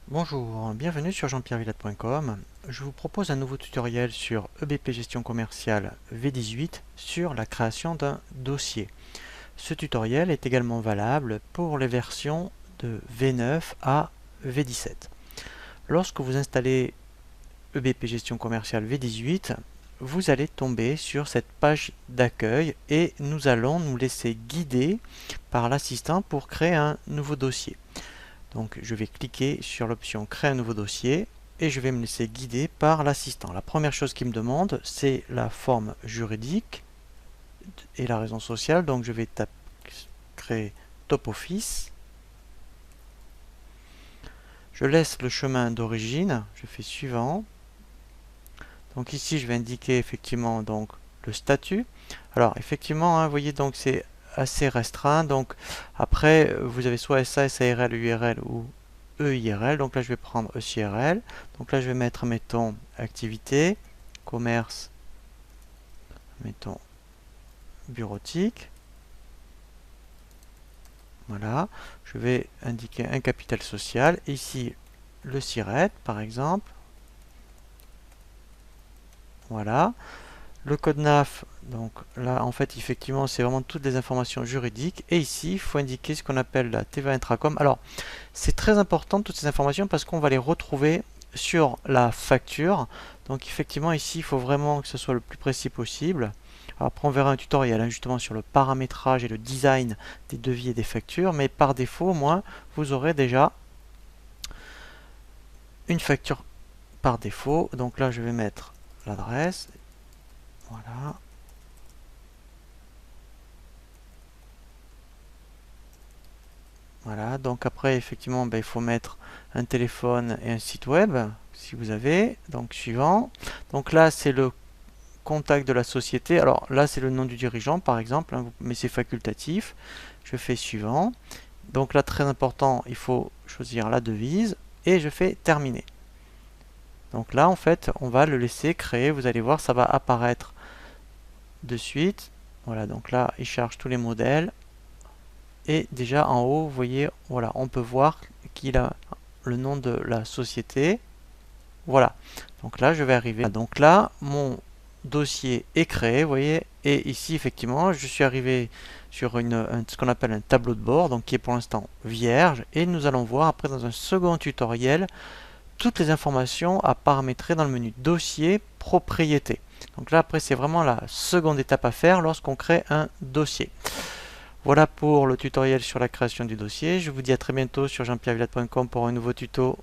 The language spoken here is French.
Bonjour, bienvenue sur jean-pierre-villade.com. Je vous propose un nouveau tutoriel sur EBP Gestion Commerciale V18 sur la création d'un dossier. Ce tutoriel est également valable pour les versions de V9 à V17. Lorsque vous installez EBP Gestion Commerciale V18, vous allez tomber sur cette page d'accueil et nous allons nous laisser guider par l'assistant pour créer un nouveau dossier. Donc je vais cliquer sur l'option créer un nouveau dossier et je vais me laisser guider par l'assistant. La première chose qu'il me demande, c'est la forme juridique et la raison sociale. Donc je vais créer Top Office. Je laisse le chemin d'origine, je fais suivant. Donc ici je vais indiquer effectivement donc le statut. Alors effectivement, vous voyez, donc c'est assez restreint. Donc après vous avez soit SA, SARL, URL ou EIRL. Donc là je vais prendre ECRL. Donc là je vais mettre, mettons, activité, commerce, mettons, bureautique. Voilà, je vais indiquer un capital social. Ici le SIRET par exemple. Voilà. Le code NAF, donc là en fait effectivement c'est vraiment toutes les informations juridiques, et ici il faut indiquer ce qu'on appelle la TVA Intracom. Alors c'est très important toutes ces informations parce qu'on va les retrouver sur la facture. Donc effectivement ici il faut vraiment que ce soit le plus précis possible. Alors, après on verra un tutoriel justement sur le paramétrage et le design des devis et des factures, mais par défaut au moins vous aurez déjà une facture par défaut. Donc là je vais mettre l'adresse. Voilà. Voilà, donc après effectivement il faut mettre un téléphone et un site web si vous avez. Donc suivant. Donc là c'est le contact de la société. Alors là c'est le nom du dirigeant par exemple, mais c'est facultatif. Je fais suivant. Donc là très important, il faut choisir la devise et je fais terminer. Donc là en fait on va le laisser créer. Vous allez voir, ça va apparaître de suite. Voilà, donc là il charge tous les modèles et déjà en haut vous voyez, voilà, on peut voir qu'il a le nom de la société. Voilà, donc là je vais arriver, donc là mon dossier est créé, vous voyez, et ici effectivement je suis arrivé sur ce qu'on appelle un tableau de bord, donc qui est pour l'instant vierge, et nous allons voir après dans un second tutoriel toutes les informations à paramétrer dans le menu dossier propriété. Donc là après c'est vraiment la seconde étape à faire lorsqu'on crée un dossier. Voilà pour le tutoriel sur la création du dossier. Je vous dis à très bientôt sur jean-pierre-villade.com pour un nouveau tuto.